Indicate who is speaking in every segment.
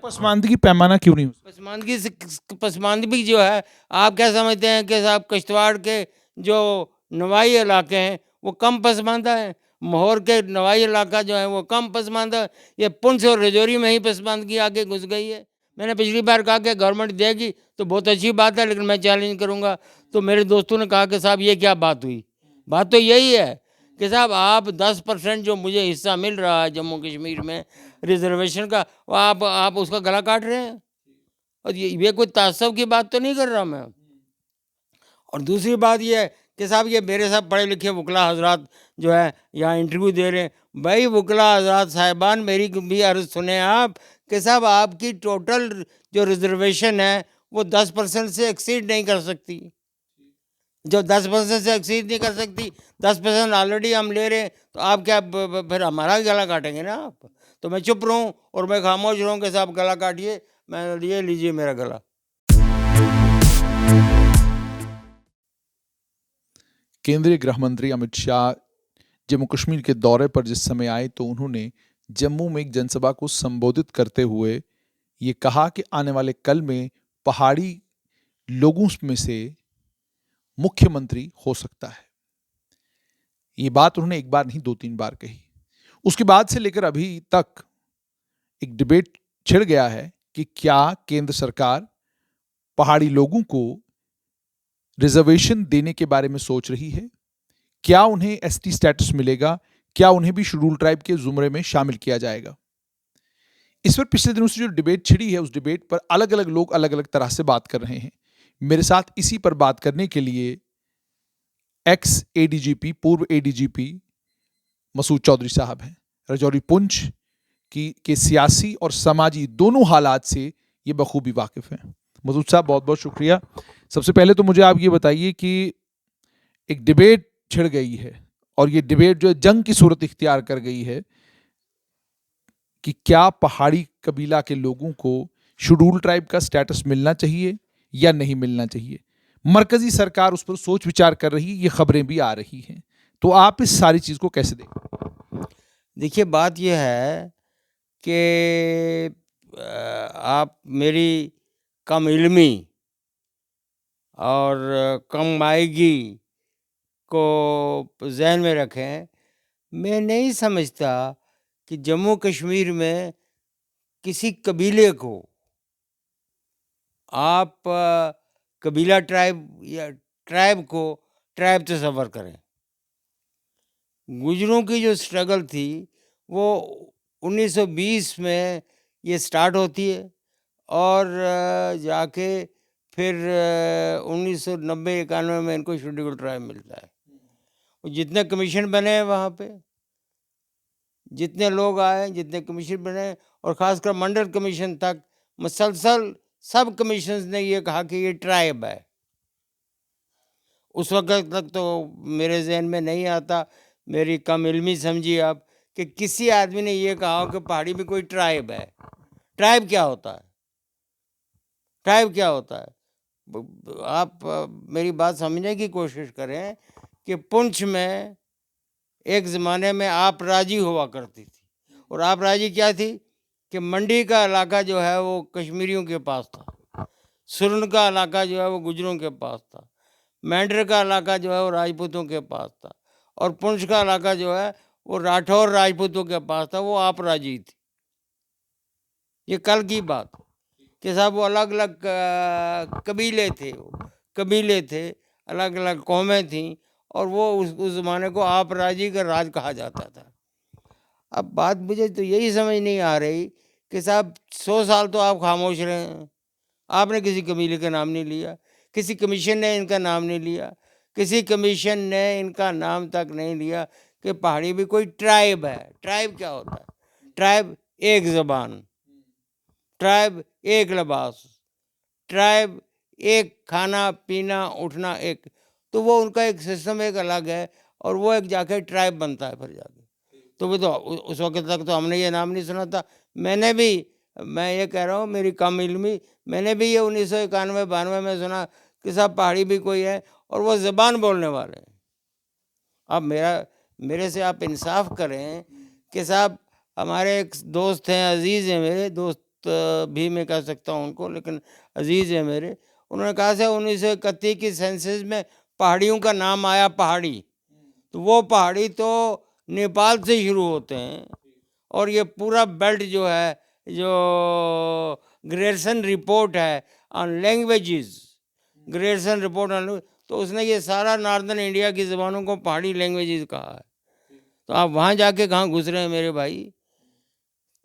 Speaker 1: पसमानदगी पैमाना क्यों नहीं हो सकता?
Speaker 2: पसमानदगी जो है, आप क्या समझते हैं कि साहब किश्तवाड़ के जो नवाई इलाके हैं वो कम पसमानदा है? माहौर के नवाई इलाका जो है वो कम पसमानदा है? ये पुंछ और रजौरी में ही पसमानदगी आगे घुस गई है। मैंने पिछली बार कहा कि गवर्नमेंट देगी तो बहुत अच्छी बात है, लेकिन मैं चैलेंज करूंगा। तो मेरे दोस्तों ने कहा कि साहब ये क्या बात हुई? बात तो यही है कि साहब आप 10% जो मुझे हिस्सा मिल रहा है जम्मू कश्मीर में रिजर्वेशन का, वो आप उसका गला काट रहे हैं। और ये कोई तासब की बात तो नहीं कर रहा मैं। और दूसरी बात ये है कि साहब ये मेरे साथ पढ़े लिखे वकला हजरात जो है यहाँ इंटरव्यू दे रहे हैं। भाई वकला हजरात साहिबान, मेरी भी अर्ज़ सुने आप कि साहब आपकी टोटल जो रिजर्वेशन है वो 10% से एक्सीड नहीं कर सकती। जो 10% से एक्सीड नहीं कर सकती, 10% ऑलरेडी हम ले रहे हैं, तो आप क्या फिर हमारा गला काटेंगे ना आप? तो मैं चुप रहूँ और मैं खामोश रहूँ कि साहब गला काटिए, मैं ये लीजिए मेरा गला।
Speaker 1: केंद्रीय गृह मंत्री अमित शाह जम्मू कश्मीर के दौरे पर जिस समय आए तो उन्होंने जम्मू में एक जनसभा को संबोधित करते हुए ये कहा कि आने वाले कल में पहाड़ी लोगों में से मुख्यमंत्री हो सकता है। ये बात उन्होंने एक बार नहीं 2-3 बार कही। उसके बाद से लेकर अभी तक एक डिबेट छिड़ गया है कि क्या केंद्र सरकार पहाड़ी लोगों को रिजर्वेशन देने के बारे में सोच रही है, क्या उन्हें एसटी स्टेटस मिलेगा, क्या उन्हें भी शेड्यूल ट्राइब के जुमरे में शामिल किया जाएगा। इस पर पिछले दिनों से जो डिबेट छिड़ी है उस डिबेट पर अलग अलग लोग अलग अलग तरह से बात कर रहे हैं। मेरे साथ इसी पर बात करने के लिए एक्स एडीजीपी पूर्व एडीजीपी मसूद चौधरी साहब हैं। रजौरी पुंछ के सियासी और समाजी दोनों हालात से ये बखूबी वाकिफ हैं। मसूद साहब बहुत बहुत शुक्रिया। सबसे पहले तो मुझे आप ये बताइए कि एक डिबेट छिड़ गई है और ये डिबेट जो है जंग की सूरत इख्तियार कर गई है कि क्या पहाड़ी कबीला के लोगों को शेड्यूल ट्राइब का स्टेटस मिलना चाहिए या नहीं मिलना चाहिए। मरकजी सरकार उस पर सोच विचार कर रही है, ये खबरें भी आ रही हैं, तो आप इस सारी चीज को कैसे देखें?
Speaker 2: देखिए बात यह है कि आप मेरी कम इल्मी और कम मायगी को जहन में रखें। मैं नहीं समझता कि जम्मू कश्मीर में किसी कबीले को आप कबीला ट्राइब या ट्राइब को ट्राइब तस्वर करें। गुजरों की जो स्ट्रगल थी वो 1920 में ये स्टार्ट होती है और जाके फिर 1990-91 में इनको शेड्यूल ट्राइब मिलता है। जितने कमीशन बने हैं वहाँ पे, जितने लोग आए, जितने कमीशन बने, और ख़ासकर मंडल कमीशन तक मुसलसल सब कमीशन ने ये कहा कि ये ट्राइब है। उस वक्त तक तो मेरे जहन में नहीं आता, मेरी कम इल्मी समझिए आप, कि किसी आदमी ने ये कहा कि पहाड़ी में कोई ट्राइब है। ट्राइब क्या होता है? ट्राइब क्या होता है? आप मेरी बात समझने की कोशिश करें कि पुंछ में एक ज़माने में आप राजी हुआ करती थी, और आप राजी क्या थी कि मंडी का इलाका जो है वो कश्मीरियों के पास था, सुरन का इलाका जो है वो गुजरों के पास था, मेंढर का इलाका जो है वो राजपूतों के पास था, और पुंछ का इलाका जो है वो राठौर राजपूतों के पास था। वो आप राजी थी। ये कल की बात कि साहब वो अलग अलग कबीले थे, कबीले थे, अलग अलग कौमें थीं, और वो उस ज़माने को आप राजी का राज कहा जाता था। अब बात मुझे तो यही समझ नहीं आ रही कि साहब 100 साल तो आप खामोश रहे हैं, आपने किसी कबीले का नाम नहीं लिया, किसी कमीशन ने इनका नाम नहीं लिया, किसी कमीशन ने इनका नाम तक नहीं लिया कि पहाड़ी भी कोई ट्राइब है। ट्राइब क्या होता है? ट्राइब एक ज़बान, ट्राइब एक लिबास, ट्राइब एक खाना पीना उठना एक, तो वो उनका एक सिस्टम एक अलग है, और वो एक जाके ट्राइब बनता है फिर जाके। तो वो तो उस वक्त तक तो हमने ये नाम नहीं सुना था। मैंने भी, मैं ये कह रहा हूँ मेरी कम इल्मी, मैंने भी ये 1991-92 में सुना कि साहब पहाड़ी भी कोई है और वो ज़बान बोलने वाले हैं। अब मेरे से आप इंसाफ करें कि साहब हमारे एक दोस्त हैं, अजीज़ हैं मेरे दोस्त भी मैं कह सकता हूँ उनको, लेकिन अजीज़ है मेरे। उन्होंने कहा था 1931 की सेंसस में पहाड़ियों का नाम आया पहाड़ी, तो वो पहाड़ी तो नेपाल से शुरू होते हैं, और ये पूरा बेल्ट जो है, जो ग्रेसन रिपोर्ट है on languages, Grayson report on, तो उसने ये सारा नॉर्दर्न इंडिया की ज़बानों को पहाड़ी लैंग्वेजेस कहा है। तो आप वहाँ जाके कहाँ घुस रहे हैं मेरे भाई?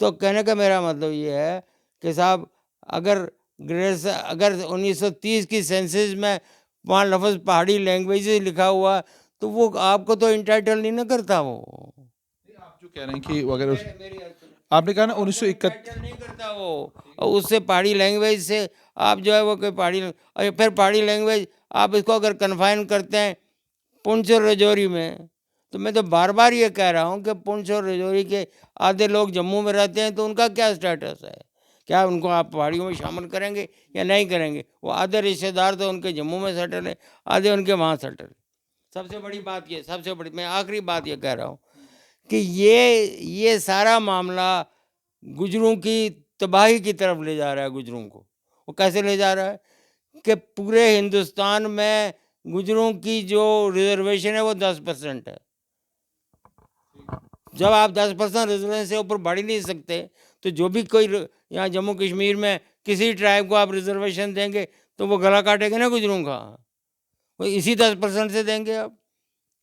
Speaker 2: तो कहने का मेरा मतलब ये है कि साहब, अगर अगर 1930 की सेंसस में वहाँ लफ्ज़ पहाड़ी लैंग्वेजेस लिखा हुआ, तो वो आपको तो इंटाइटल नहीं ना करता वो।
Speaker 1: आप जो कह रहे हैं कि अगर
Speaker 2: मेरी
Speaker 1: आपने कहा ना 1931
Speaker 2: इंटाइटल नहीं करता वो, और उससे पहाड़ी लैंग्वेज से आप जो है वो कोई पहाड़ी, और फिर पहाड़ी लैंग्वेज आप इसको अगर कन्फाइन करते हैं पुंछ और रजौरी में, तो मैं तो बार बार ये कह रहा हूँ कि पुंछ और रजौरी के आधे लोग जम्मू में रहते हैं, तो उनका क्या स्टेटस है? क्या उनको आप पहाड़ियों में शामिल करेंगे या नहीं करेंगे? वो आधे रिश्तेदार तो उनके जम्मू में सेटल है, आधे उनके वहाँ सेटल है। सबसे बड़ी बात ये, सबसे बड़ी, मैं आखिरी बात ये कह रहा हूँ कि ये सारा मामला गुजरों की तबाही की तरफ ले जा रहा है गुजरों को। वो कैसे ले जा रहा है कि पूरे हिंदुस्तान में गुजरों की जो रिजर्वेशन है वो 10% है। जब आप 10% रिजर्वेशन से ऊपर बढ़ ही नहीं सकते, तो जो भी कोई यहाँ जम्मू कश्मीर में किसी ट्राइब को आप रिजर्वेशन देंगे तो वो गला काटेंगे ना गुजरों का। वो इसी 10% से देंगे आप,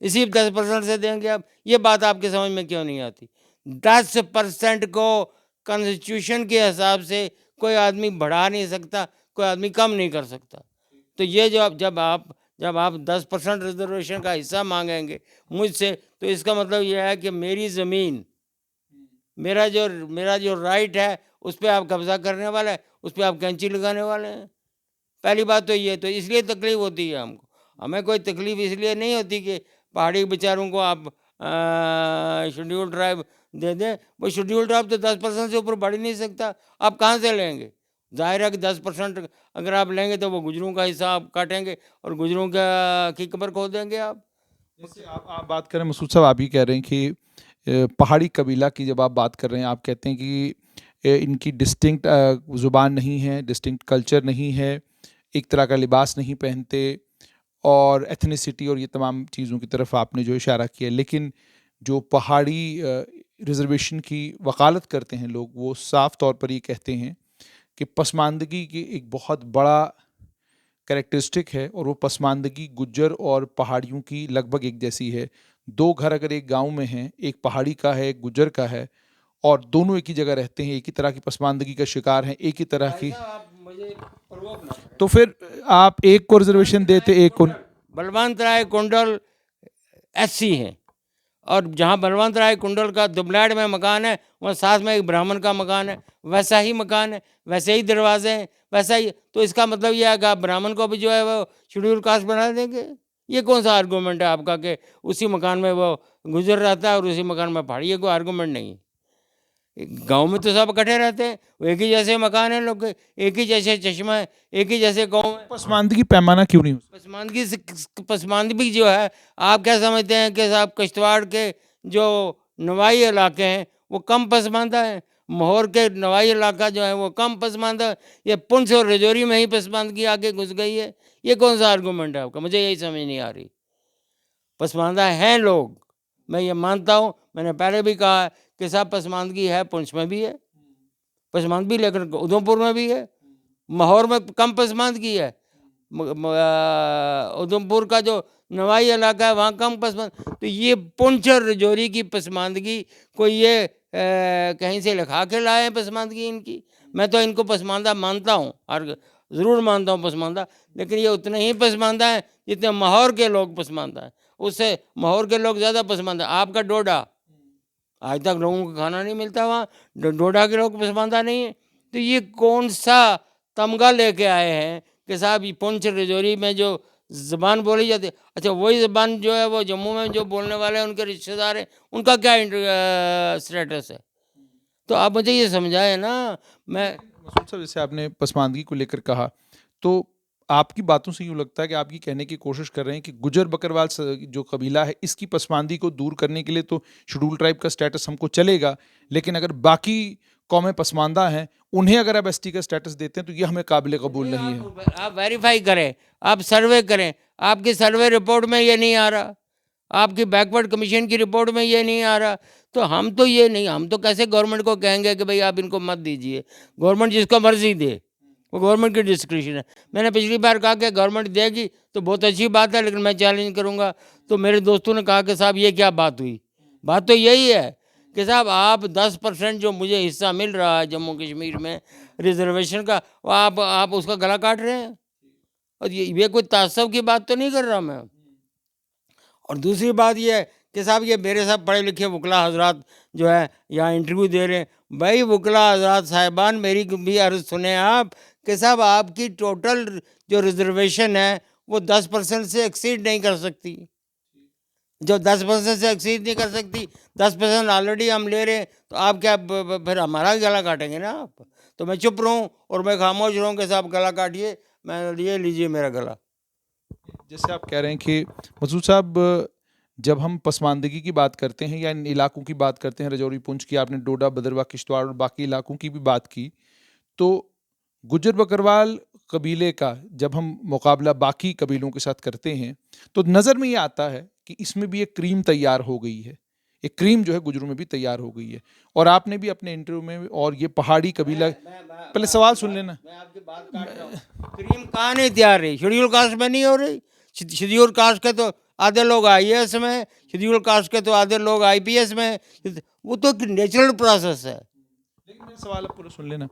Speaker 2: इसी 10% से देंगे आप। ये बात आपके समझ में क्यों नहीं आती? 10% को कॉन्स्टिट्यूशन के हिसाब से कोई आदमी बढ़ा नहीं सकता, कोई आदमी कम नहीं कर सकता। तो ये जो जब आप 10% रिजर्वेशन का हिस्सा मांगेंगे मुझसे, तो इसका मतलब यह है कि मेरी ज़मीन, मेरा जो राइट है, उस पर आप कब्जा करने वाले हैं, उस पर आप कैंची लगाने वाले हैं। पहली बात तो ये, तो इसलिए तकलीफ होती है हमको। हमें कोई तकलीफ इसलिए नहीं होती कि पहाड़ी बेचारों को आप शेड्यूल ट्राइब दे दें। वो शेड्यूल ट्राइब तो 10% से ऊपर बढ़ ही नहीं सकता, आप कहाँ से लेंगे? जाहिर है कि 10% अगर आप लेंगे तो वो गुजरों का हिस्सा आप काटेंगे और गुजरों का की कब्र खो देंगे आप।
Speaker 1: जैसे आप बात करें मसूद साहब, आप ही कह रहे हैं कि पहाड़ी कबीला की जब आप बात कर रहे हैं, आप कहते हैं कि इनकी डिस्टिंक्ट ज़ुबान नहीं है, डिस्टिंक्ट कल्चर नहीं है, एक तरह का लिबास नहीं पहनते, और एथनिसिटी और ये तमाम चीज़ों की तरफ आपने जो इशारा किया। लेकिन जो पहाड़ी रिजर्वेशन की वकालत करते हैं लोग, वो साफ तौर पर ये कहते हैं कि पसमानदगी की एक बहुत बड़ा कैरेक्टरिस्टिक है, और वो पसमानदगी गुज्जर और पहाड़ियों की लगभग एक जैसी है। दो घर अगर एक गांव में हैं, एक पहाड़ी का है, एक गुज्जर का है, और दोनों एक ही जगह रहते हैं, एक ही तरह की पसमानदगी का शिकार हैं, एक ही तरह की,
Speaker 2: आप मुझे प्रवोक ना करें।
Speaker 1: तो फिर आप एक को रिजर्वेशन देते, एक को।
Speaker 2: बलवंत राय कुंडल SC हैं, और जहाँ बलवंत राय कुंडल का दुबलाड में मकान है, वहाँ साथ में एक ब्राह्मण का मकान है, वैसा ही मकान है, वैसे ही दरवाजे हैं, वैसा ही। तो इसका मतलब यह है कि आप ब्राह्मण को भी जो है वो शेड्यूल कास्ट बना देंगे? ये कौन सा आर्गूमेंट है आपका कि उसी मकान में वो गुजर रहता है और उसी मकान में पहाड़ी? ये कोई आर्गूमेंट नहीं है। गांव में तो सब इकट्ठे रहते हैं, वो एक ही जैसे मकान है, लोग एक ही जैसे चश्मा है, एक ही जैसे गाँव है।
Speaker 1: पसमानदगी पैमाना क्यों नहीं हो सकता?
Speaker 2: पसमानदगी जो है, आप क्या समझते हैं कि साहब किश्तवाड़ के जो नवाई इलाके हैं वो कम पसमानदा है? माहौर के नवाई इलाका जो है वो कम पसमानदा है? ये पुंछ और रजौरी में ही पसमानदगी आके घुस गई है? ये कौन सा आर्गूमेंट है आपका? मुझे यही समझ नहीं आ रही। पसमानदा हैं लोग, मैं ये मानता हूँ, मैंने पहले भी कहा है कि साहब पसमानदगी है, पुंछ में भी है पसमानदगी, लेकिन उधमपुर में भी है, माहौर में कम पसमानदगी है। उधमपुर का जो नवाई इलाका है वहाँ कम पसमानद। तो ये पुंछ और रजौरी की पसमानदगी कोई ये कहीं से लिखा के लाए हैं पसमानदगी इनकी? मैं तो इनको पसमानदा मानता हूँ, और ज़रूर मानता हूँ पसमानदा, लेकिन ये उतने ही पसमानदा हैं जितने माहौर के लोग पसमानदा हैं। उससे माहौर के लोग ज़्यादा पसमानदा। आपका डोडा, आज तक लोगों को खाना नहीं मिलता वहाँ, डोडा के लोग पसमानदा नहीं है। तो ये कौन सा तमगा लेके आए हैं कि साहब ये पुंछ रजौरी में जो ज़बान बोली जाती है, अच्छा वही ज़बान जो है वो जम्मू में जो बोलने वाले हैं उनके रिश्तेदार हैं, उनका क्या स्टेटस है? तो आप मुझे ये समझाएं ना। मैं
Speaker 1: मसूद साहब, जैसे आपने पसमानदगी को लेकर कहा, तो आपकी बातों से यूँ लगता है कि आप ये कहने की कोशिश कर रहे हैं कि गुजर बकरवाल जो कबीला है, इसकी पसमानदगी को दूर करने के लिए तो शेड्यूल ट्राइब का स्टेटस हमको चलेगा, लेकिन अगर बाकी कौमें पसमानदा हैं, उन्हें अगर आप एसटी का स्टेटस देते हैं तो ये हमें काबिल कबूल नहीं है।
Speaker 2: आप वेरीफाई करें, आप सर्वे करें, आपकी सर्वे रिपोर्ट में ये नहीं आ रहा, आपकी बैकवर्ड कमीशन की रिपोर्ट में ये नहीं आ रहा, तो हम तो ये नहीं, हम तो कैसे गवर्नमेंट को कहेंगे कि भाई आप इनको मत दीजिए। गवर्नमेंट जिसको मर्जी दे, वो गवर्नमेंट की डिस्क्रिप्शन है। मैंने पिछली बार कहा कि गवर्नमेंट देगी तो बहुत अच्छी बात है, लेकिन मैं चैलेंज करूंगा। तो मेरे दोस्तों ने कहा कि साहब ये क्या बात हुई? बात तो यही है कि साहब आप 10% जो मुझे हिस्सा मिल रहा है जम्मू कश्मीर में रिजर्वेशन का, वो आप उसका गला काट रहे हैं। और ये कोई तासब की बात तो नहीं कर रहा मैं। और दूसरी बात ये है कि साहब ये मेरे साथ पढ़े लिखे वकला हजरात जो है यहाँ इंटरव्यू दे रहे हैं, भाई वकला हजरात साहिबान मेरी भी अर्ज़ सुने आप कि साहब आपकी टोटल जो रिजर्वेशन है वो 10% से एक्सीड नहीं कर सकती। जो 10% से एक्सीड नहीं कर सकती, 10% ऑलरेडी हम ले रहे हैं, तो आप क्या फिर हमारा गला काटेंगे ना आप? तो मैं चुप रहूँ और मैं खामोश रहूँ कि साहब गला काटिए, मैं ये लीजिए मेरा गला।
Speaker 1: जैसे आप कह रहे हैं कि मसूद साहब, जब हम पसमानदगी की बात करते हैं या इन इलाकों की बात करते हैं, रजौरी पुंछ की, आपने डोडा भद्रवाह किश्तवाड़ और बाकी इलाकों की भी बात की, तो गुज्जर बकरवाल कबीले का जब हम मुकाबला बाकी कबीलों के साथ करते हैं तो नज़र में ये आता है कि इसमें भी एक क्रीम तैयार हो गई है, एक क्रीम जो है गुजरों में भी तैयार हो गई है। और आपने भी अपने इंटरव्यू में, और ये पहाड़ी कबीला, पहले सवाल सुन लेना।
Speaker 2: मैं आपकी बात काट रहा हूँ। क्रीम कहाँ नहीं तैयार रही? शेड्यूल कास्ट में नहीं हो रही। शेड्यूल कास्ट के तो आधे लोग आईएएस में, शेड्यूल कास्ट के तो आधे लोग आईपीएस में। वो तो नेचुरल प्रोसेस है।
Speaker 1: लेकिन मेरा सवाल आप पूरा सुन लेना।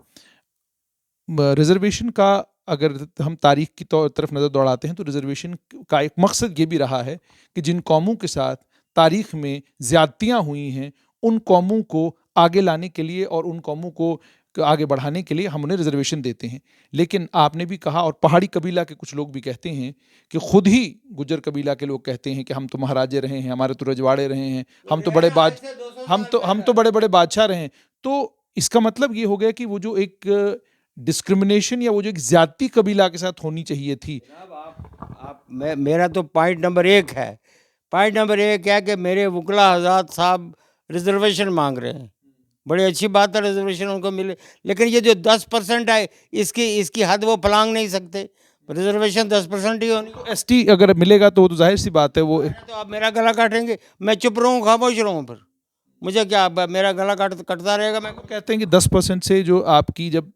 Speaker 1: रिजर्वेशन का अगर हम तारीख की तरफ नज़र दौड़ाते हैं तो रिजर्वेशन का एक मकसद ये भी रहा है कि जिन कौमों के साथ तारीख में ज़्यादतियाँ हुई हैं उन कौमों को आगे लाने के लिए और उन कौमों को आगे बढ़ाने के लिए हम उन्हें रिजर्वेशन देते हैं। लेकिन आपने भी कहा, और पहाड़ी कबीला के कुछ लोग भी कहते हैं कि खुद ही गुज्जर कबीला के लोग कहते हैं कि हम तो महाराजे रहे हैं, हमारे तो रजवाड़े रहे हैं, हम तो बड़े बड़े बादशाह रहे हैं। तो इसका मतलब ये हो गया कि वो जो एक डिस्क्रिमिनेशन या वो जो एक ज्यादती कबीला के साथ होनी चाहिए थी।
Speaker 2: मेरा तो पॉइंट नंबर 1 है। पॉइंट नंबर 1 है कि मेरे वकला हज़रात साहब रिजर्वेशन मांग रहे हैं, बड़ी अच्छी बात है रिजर्वेशन उनको मिले, लेकिन ये जो 10% है इसकी हद वो फलांग नहीं सकते। रिजर्वेशन 10% ही होनी।
Speaker 1: एसटी अगर मिलेगा तो जाहिर सी बात है वो।
Speaker 2: तो आप मेरा गला काटेंगे, मैं चुप रहूँ, खामोश रहूँ? फिर मुझे क्या, मेरा गला कटता रहेगा? मैं
Speaker 1: कहते हैं कि 10% से जो आपकी जब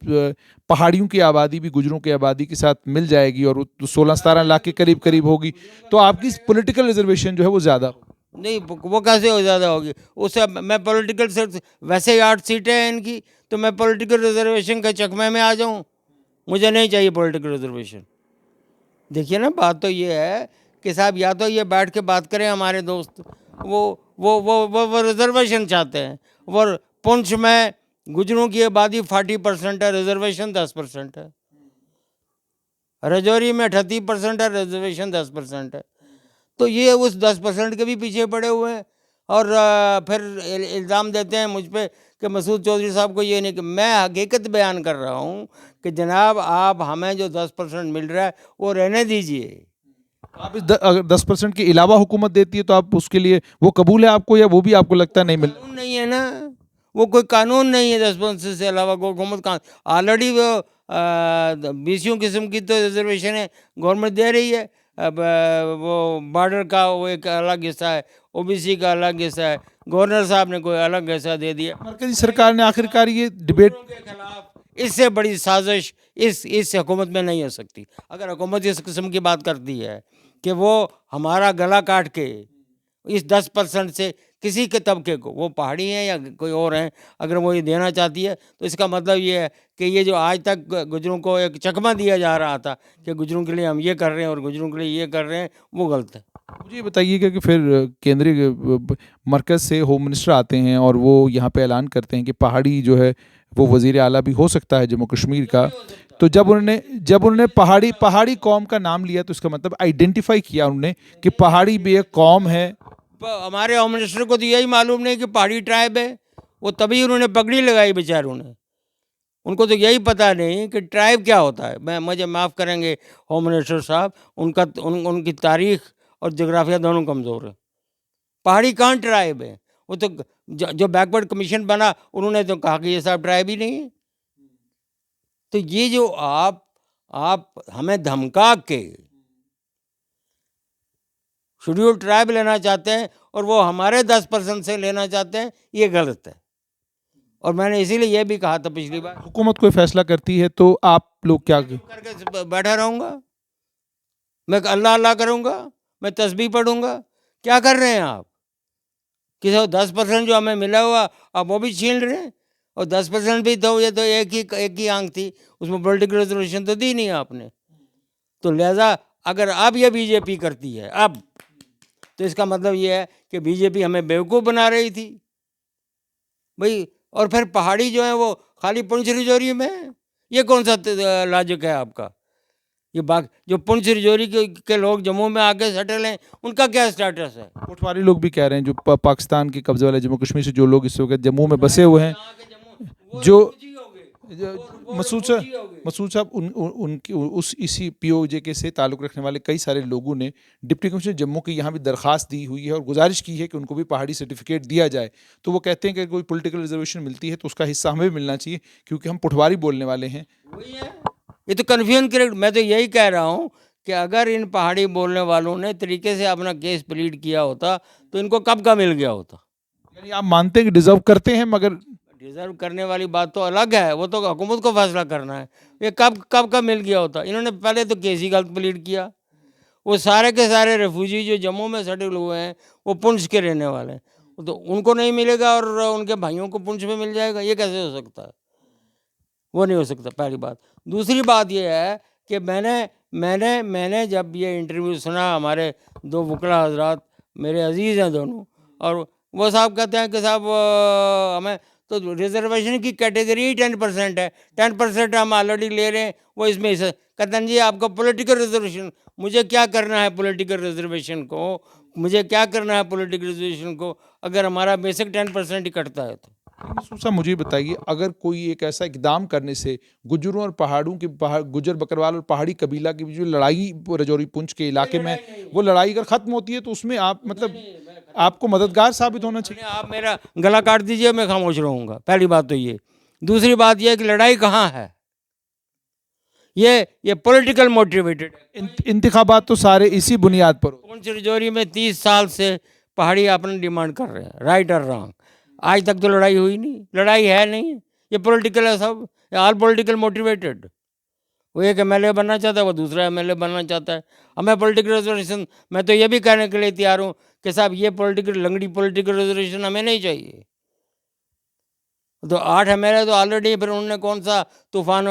Speaker 1: पहाड़ियों की आबादी भी गुजरों की आबादी के साथ मिल जाएगी और 16-17 लाख के करीब करीब होगी तो आपकी पॉलिटिकल रिजर्वेशन जो है वो ज़्यादा
Speaker 2: नहीं। वो कैसे हो ज़्यादा होगी? उससे मैं पॉलिटिकल से वैसे ही 8 सीटें हैं इनकी, तो मैं पॉलिटिकल रिजर्वेशन के चकमे में आ जाऊं? मुझे नहीं चाहिए पॉलिटिकल रिजर्वेशन। देखिए ना, बात तो ये है कि साहब या तो ये बैठ के बात करें हमारे दोस्त, वो रिजर्वेशन चाहते हैं। वो पुंछ में गुजरों की आबादी 40% है, रिजर्वेशन 10% है। रजौरी में 38% है, रिजर्वेशन 10% है। तो ये उस 10% के भी पीछे पड़े हुए हैं। और फिर इल्ज़ाम देते हैं मुझ पे कि मसूद चौधरी साहब को ये नहीं, कि मैं हकीकत बयान कर रहा हूँ कि जनाब आप हमें जो 10% मिल रहा है वो रहने दीजिए।
Speaker 1: आप इस अगर 10% के अलावा हुकूमत देती है तो आप उसके लिए वो कबूल है आपको, या वो भी आपको लगता है नहीं मिल?
Speaker 2: कानून नहीं है ना, वो कोई कानून नहीं है 10% से अलावा कोई हुकूमत का। ऑलरेडी वो 20 किस्म की तो रिजर्वेशन है गवर्नमेंट दे रही है। अब वो बॉर्डर का वो एक अलग हिस्सा है, ओबीसी का अलग हिस्सा है, गवर्नर साहब ने कोई अलग हिस्सा दे दिया।
Speaker 1: मरकजी सरकार ने आखिरकार ये डिबेट
Speaker 2: के खिलाफ इससे बड़ी साजिश इस हुकूमत में नहीं हो सकती। अगर हुकूमत इस किस्म की बात करती है कि वो हमारा गला काट के इस 10% से किसी के तबके को, वो पहाड़ी हैं या कोई और हैं, अगर वो ये देना चाहती है तो इसका मतलब ये है कि ये जो आज तक गुजरों को एक चकमा दिया जा रहा था कि गुजरों के लिए हम ये कर रहे हैं और गुजरों के लिए ये कर रहे हैं, वो गलत है।
Speaker 1: मुझे ये बताइएगा कि फिर केंद्रीय मरकज़ से होम मिनिस्टर आते हैं और वो यहाँ पे ऐलान करते हैं कि पहाड़ी जो है वो वज़ीर आला भी हो सकता है जम्मू कश्मीर का। तो जब उन्होंने पहाड़ी कौम का नाम लिया तो इसका मतलब आइडेंटिफाई किया उन्होंने कि पहाड़ी भी एक कौम है।
Speaker 2: हमारे होम मिनिस्टर को तो यही मालूम नहीं कि पहाड़ी ट्राइब है, वो तभी उन्होंने पगड़ी लगाई बेचारों ने। उनको तो यही पता नहीं कि ट्राइब क्या होता है। मुझे माफ़ करेंगे होम मिनिस्टर साहब, उनकी तारीख और जोग्राफिया दोनों कमज़ोर है। पहाड़ी कहाँ ट्राइब है? वो तो जो बैकवर्ड कमीशन बना उन्होंने तो कहा कि ये साहब ट्राइब ही नहीं है। तो ये जो आप हमें धमका के शेड्यूल ट्राइब लेना चाहते हैं और वो हमारे 10% से लेना चाहते हैं, ये गलत है। और मैंने इसीलिए ये भी कहा था पिछली बार,
Speaker 1: हुकूमत कोई फैसला करती है तो आप लोग क्या
Speaker 2: करके बैठा रहूंगा, मैं अल्लाह अल्लाह करूंगा, मैं तस्बीह पढ़ूंगा। क्या कर रहे हैं आप? किसी 10% जो हमें मिला हुआ आप वो भी छीन रहे हैं। और 10% भी तो ये तो एक ही आंख थी, उसमें पॉलिटिकल रिजर्वेशन तो दी नहीं आपने। तो लिहाजा अगर अब ये बीजेपी करती है अब, तो इसका मतलब ये है कि बीजेपी हमें बेवकूफ़ बना रही थी भाई। और फिर पहाड़ी जो है वो खाली पुंछ रिजौरी में है, ये कौन सा लॉजिक है आपका? ये जो पुंछ रिजौरी के लोग जम्मू में आके सेटल हैं, उनका क्या स्टेटस है?
Speaker 1: पटवारी लोग भी कह रहे हैं जो पाकिस्तान के कब्जे वाले जम्मू कश्मीर से जो लोग इस वक्त जम्मू में बसे हुए हैं, जो मसूद साहब उनकी उस इसी पीओजे से ताल्लुक़ रखने वाले कई सारे लोगों ने डिप्टी कमिश्नर जम्मू की यहाँ भी दरख्वास्त दी हुई है और गुजारिश की है कि उनको भी पहाड़ी सर्टिफिकेट दिया जाए। तो वो कहते हैं कि कोई पॉलिटिकल रिजर्वेशन मिलती है तो उसका हिस्सा हमें भी मिलना चाहिए क्योंकि हम पटवारी बोलने वाले हैं।
Speaker 2: वही है, ये तो कन्फ्यूजन क्रिएट। मैं तो यही कह रहा हूँ कि अगर इन पहाड़ी बोलने वालों ने तरीके से अपना केस प्लीड किया होता तो इनको कब का मिल गया होता।
Speaker 1: यानी आप मानते हैं कि डिजर्व करते हैं, मगर
Speaker 2: डिजर्व करने वाली बात तो अलग है, वो तो हुकूमत को फैसला करना है। ये कब का मिल गया होता? इन्होंने पहले तो केस ही गलत प्लीड किया। वो सारे के सारे रेफ्यूजी जो जम्मू में सेटल हुए हैं वो पुंछ के रहने वाले हैं, तो उनको नहीं मिलेगा और उनके भाइयों को पुंछ में मिल जाएगा, ये कैसे हो सकता है? वो नहीं हो सकता, पहली बात। दूसरी बात ये है कि मैंने जब ये इंटरव्यू सुना, हमारे दो वकला हजरात मेरे अजीज़ हैं दोनों, और वो साहब कहते हैं कि साहब हमें तो रिजर्वेशन की कैटेगरी ही 10% है, 10% हम ऑलरेडी ले रहे हैं, वो इसमें कहते हैं जी आपका पॉलिटिकल रिजर्वेशन। मुझे क्या करना है पॉलिटिकल रिजर्वेशन को? मुझे क्या करना है पॉलिटिकल रिजर्वेशन को अगर हमारा बेसिक 10% ही कटता है तो?
Speaker 1: सूसा मुझे बताइए, अगर कोई एक ऐसा इकदाम करने से गुजरों और पहाड़ों के गुजर बकरवाल और पहाड़ी कबीला की जो लड़ाई रजौरी पुंछ के इलाके में वो लड़ाई अगर खत्म होती है तो उसमें आप मतलब आपको मददगार साबित होना चाहिए।
Speaker 2: आप मेरा गला काट दीजिए, मैं खामोश रहूंगा, पहली बात तो ये। दूसरी बात यह है कि लड़ाई कहाँ है? ये पॉलिटिकल मोटिवेटेड है।
Speaker 1: इंतखाबात तो सारे इसी बुनियाद पर।
Speaker 2: पुंछ रजौरी में 30 साल से पहाड़ी अपनी डिमांड कर रहे हैं, राइट और रॉन्ग। आज तक तो लड़ाई हुई नहीं, लड़ाई है नहीं, ये पॉलिटिकल है सब, ऑल पॉलिटिकल मोटिवेटेड। वो एक एमएलए बनना चाहता है, वो दूसरा एमएलए बनना चाहता है। हमें पॉलिटिकल रिजर्वेशन, मैं तो ये भी कहने के लिए तैयार हूँ कि साहब ये लंगड़ी पॉलिटिकल रिजर्वेशन हमें नहीं चाहिए। तो 8 एमएलए तो ऑलरेडी, फिर उन्होंने कौन सा तूफान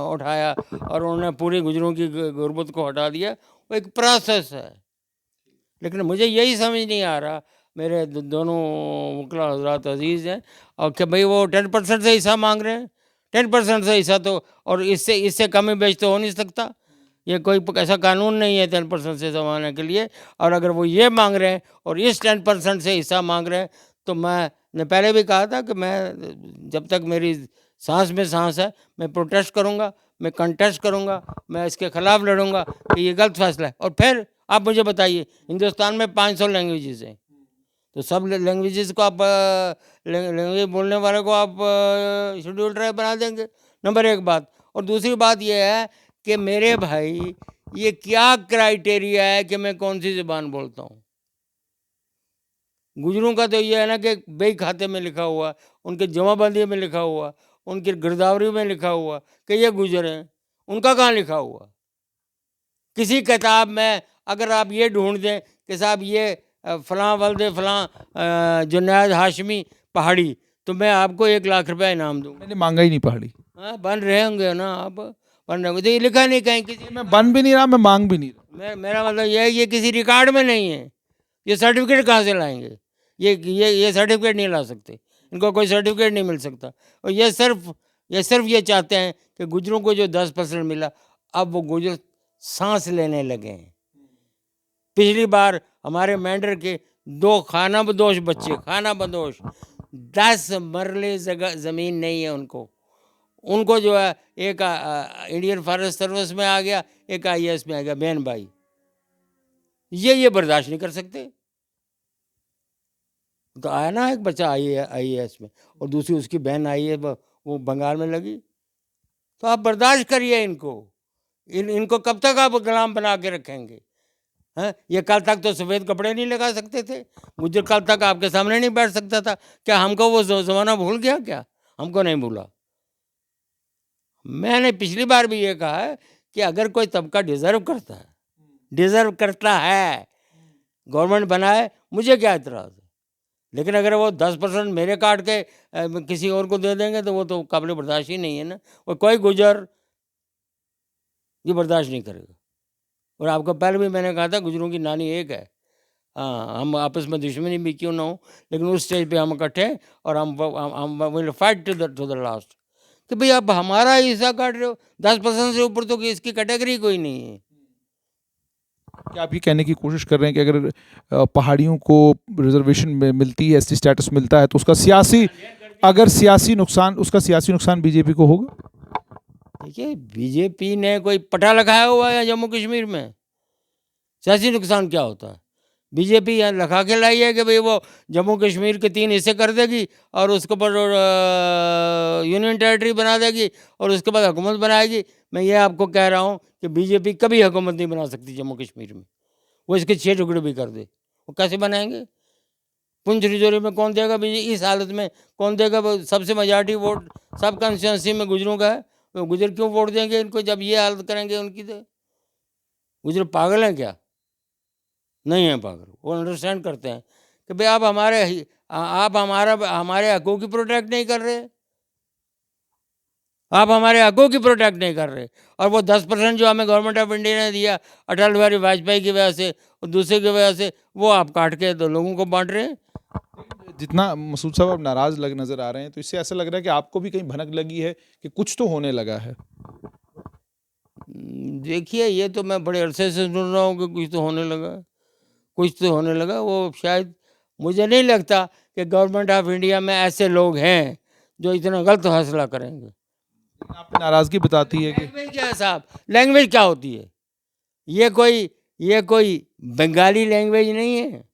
Speaker 2: उठाया और उन्होंने पूरी गुजरों की गुर्बत को हटा दिया। वो एक प्रोसेस है। लेकिन मुझे यही समझ नहीं आ रहा, मेरे दोनों वकला हजरात अजीज़ हैं, और कि भाई वो 10% से हिस्सा मांग रहे हैं। 10% से हिस्सा तो, और इससे कम ही बेच तो हो नहीं सकता। ये कोई ऐसा कानून नहीं है 10% से हिस्सा मांगने के लिए। और अगर वो ये मांग रहे हैं और इस 10% से हिस्सा मांग रहे हैं, तो मैंने पहले भी कहा था कि मैं जब तक मेरी सांस में सांस है मैं प्रोटेस्ट करूँगा, मैं कंटेस्ट करूँगा, मैं इसके ख़िलाफ़ लड़ूँगा कि ये गलत फैसला है। और फिर आप मुझे बताइए, हिंदुस्तान में 500 लैंग्वेजेस हैं, तो सब लैंग्वेजेस को आप लैंग्वेज बोलने वाले को आप शेड्यूल ट्राइब बना देंगे, नंबर एक बात। और दूसरी बात ये है कि मेरे भाई ये क्या क्राइटेरिया है कि मैं कौन सी ज़बान बोलता हूँ? गुजरों का तो ये है ना कि बई खाते में लिखा हुआ, उनके जमाबंदी में लिखा हुआ, उनकी गिरदावरी में लिखा हुआ कि ये गुजर हैं। उनका कहाँ लिखा हुआ? किसी किताब में अगर आप ये ढूंढ दें कि साहब ये फ़लाँ वल्द फ़लाँ जुनैद हाशमी पहाड़ी, तो मैं आपको 1 लाख रुपए इनाम दूँगा।
Speaker 1: मैंने मांगा ही नहीं पहाड़ी।
Speaker 2: हाँ, बन रहे होंगे ना आप, बन रहे होंगे, तो ये लिखा नहीं कहीं किसी।
Speaker 1: मैं बन भी नहीं रहा, मैं मांग भी नहीं रहा।
Speaker 2: मेरा मतलब ये है, ये किसी रिकॉर्ड में नहीं है। ये सर्टिफिकेट कहाँ से लाएंगे? ये सर्टिफिकेट नहीं ला सकते, इनको कोई सर्टिफिकेट नहीं मिल सकता। और ये सिर्फ ये चाहते हैं कि गुजरों को जो 10% मिला, अब वो गुजर सांस लेने लगे हैं। पिछली बार हमारे मेंढर के 2 खानाबदोश बच्चे, खानाबदोश, 10 मरले जगह ज़मीन नहीं है उनको जो है, एक इंडियन फॉरेस्ट सर्विस में आ गया, एक आईएएस में आ गया, बहन भाई। ये बर्दाश्त नहीं कर सकते। तो आया ना एक बच्चा IAS में, और दूसरी उसकी बहन आई है वो बंगाल में लगी। तो आप बर्दाश्त करिए इनको, इनको कब तक आप गुलाम बना के रखेंगे? हैं, ये कल तक तो सफ़ेद कपड़े नहीं लगा सकते थे, गुज्जर कल तक आपके सामने नहीं बैठ सकता था। क्या हमको वो ज़माना भूल गया क्या? हमको नहीं भूला। मैंने पिछली बार भी ये कहा है कि अगर कोई तबका डिज़र्व करता है, गवर्नमेंट बनाए, मुझे क्या एतराज़ है। लेकिन अगर वो 10% मेरे काट के किसी और को दे देंगे तो वो तो काबिल बर्दाश्त ही नहीं है ना। और कोई गुजर ये बर्दाश्त नहीं करेगा। और आपको पहले भी मैंने कहा था, गुजरों की नानी एक है। हाँ, हम आपस में दुश्मनी भी क्यों ना हो, लेकिन उस स्टेज पे हम इकट्ठे हैं और हम will fight to the last. कि भाई आप हमारा हिस्सा काट रहे हो, 10% से ऊपर तो इसकी कैटेगरी कोई नहीं है।
Speaker 1: क्या आप ये कहने की कोशिश कर रहे हैं कि अगर पहाड़ियों को रिजर्वेशन मिलती है, एसटी स्टेटस मिलता है, तो उसका सियासी नुकसान बीजेपी को होगा?
Speaker 2: देखिए, बीजेपी ने कोई पटा लगाया हुआ है जम्मू कश्मीर में? सियासी नुकसान क्या होता है? बीजेपी यहाँ लगा के लाई है कि भाई वो जम्मू कश्मीर के 3 हिस्से कर देगी और उसके ऊपर यूनियन टेरिटरी बना देगी और उसके बाद हुकूमत बनाएगी। मैं ये आपको कह रहा हूँ कि बीजेपी कभी हुकूमत नहीं बना सकती जम्मू कश्मीर में। वो इसके 6 टुकड़े भी कर दे, वो कैसे बनाएंगे? पुंछ रिजोरी में कौन देगा? बीजेपी इस हालत में कौन देगा? वो सबसे मेजॉरिटी वोट सब कंस्टिट्यूंसी में गुजरों का है, तो गुजर क्यों वोट देंगे इनको जब ये हालत करेंगे उनकी? तो गुजर पागल हैं क्या? नहीं है पागल। वो अंडरस्टैंड करते हैं कि भाई आप हमारे हकों की प्रोटेक्ट नहीं कर रहे, आप हमारे हकों की प्रोटेक्ट नहीं कर रहे। और वो 10% जो हमें गवर्नमेंट ऑफ इंडिया ने दिया अटल बिहारी वाजपेयी की वजह से और दूसरे की वजह से, वो आप काट के तो लोगों को बांट रहे हैं।
Speaker 1: जितना मसूद साहब आप नाराज नजर आ रहे हैं, तो इससे ऐसा लग रहा है कि आपको भी कहीं भनक लगी है कि कुछ तो होने लगा है।
Speaker 2: देखिए, ये तो मैं बड़े अरसे से सुन रहा हूँ कि कुछ तो होने लगा, कुछ तो होने लगा। वो शायद मुझे नहीं लगता कि गवर्नमेंट ऑफ इंडिया में ऐसे लोग हैं जो इतना गलत फैसला करेंगे।
Speaker 1: आपकी नाराजगी बताती है कि
Speaker 2: लैंग्वेज क्या है साहब? लैंग्वेज क्या होती है? ये कोई बंगाली लैंग्वेज नहीं है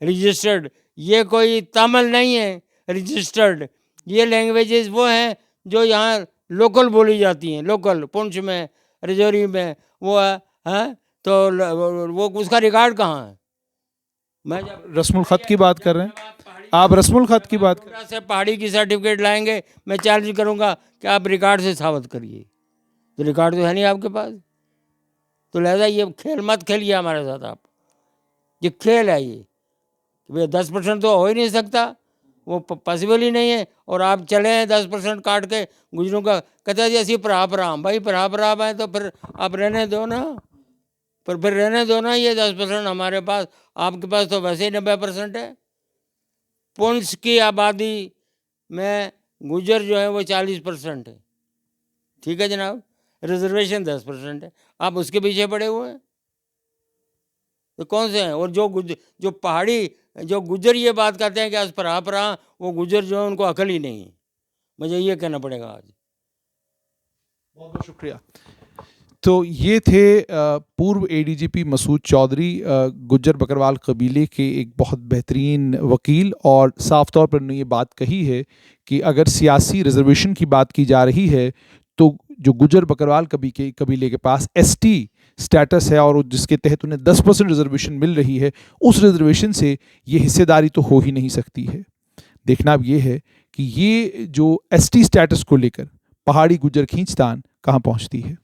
Speaker 2: रजिस्टर्ड, ये कोई तमिल नहीं है रजिस्टर्ड। ये लैंग्वेजेस वो हैं जो यहाँ लोकल बोली जाती हैं, लोकल पुंछ में, रजौरी में वो है। तो वो उसका रिकॉर्ड कहाँ है? मैं जब
Speaker 1: रस्मुल खत की बात कर रहे हैं, आप रस्मुल खत की बात
Speaker 2: पूरा से पहाड़ी की सर्टिफिकेट लाएंगे, मैं चैलेंज करूंगा कि आप रिकॉर्ड से साबित करिए। तो रिकॉर्ड तो है नहीं आपके पास, तो लिहाजा ये खेल मत खेलिए हमारे साथ आप। ये खेल है ये, भैया 10% तो हो ही नहीं सकता, वो पॉसिबल ही नहीं है। और आप चले हैं 10% काट के गुजरों का, कहते हैं जी असी भरा भाई, भरा है तो फिर आप रहने दो ना, फिर रहने दो ना। ये 10% हमारे पास, आपके पास तो वैसे ही 90% है। पुंछ की आबादी में गुजर जो है वो 40% है, ठीक है जनाब। रिजर्वेशन 10% है, आप उसके पीछे पड़े हुए हैं। तो कौन से हैं? और जो पहाड़ी जो गुजर ये बात करते हैं कि आज परा, वो गुजर जो है उनको अकल ही नहीं है। मुझे ये कहना पड़ेगा आज।
Speaker 1: बहुत बहुत शुक्रिया। तो ये थे पूर्व एडीजीपी मसूद चौधरी, गुज्जर बकरवाल कबीले के एक बहुत बेहतरीन वकील, और साफ तौर पर उन्होंने ये बात कही है कि अगर सियासी रिजर्वेशन की बात की जा रही है तो जो गुज्जर बकरवाल कबीले के पास एसटी स्टेटस है और जिसके तहत उन्हें 10% रिजर्वेशन मिल रही है, उस रिजर्वेशन से ये हिस्सेदारी तो हो ही नहीं सकती है। देखना अब ये है कि ये जो एसटी स्टेटस को लेकर पहाड़ी गुज्जर खींचतान कहाँ पहुँचती है।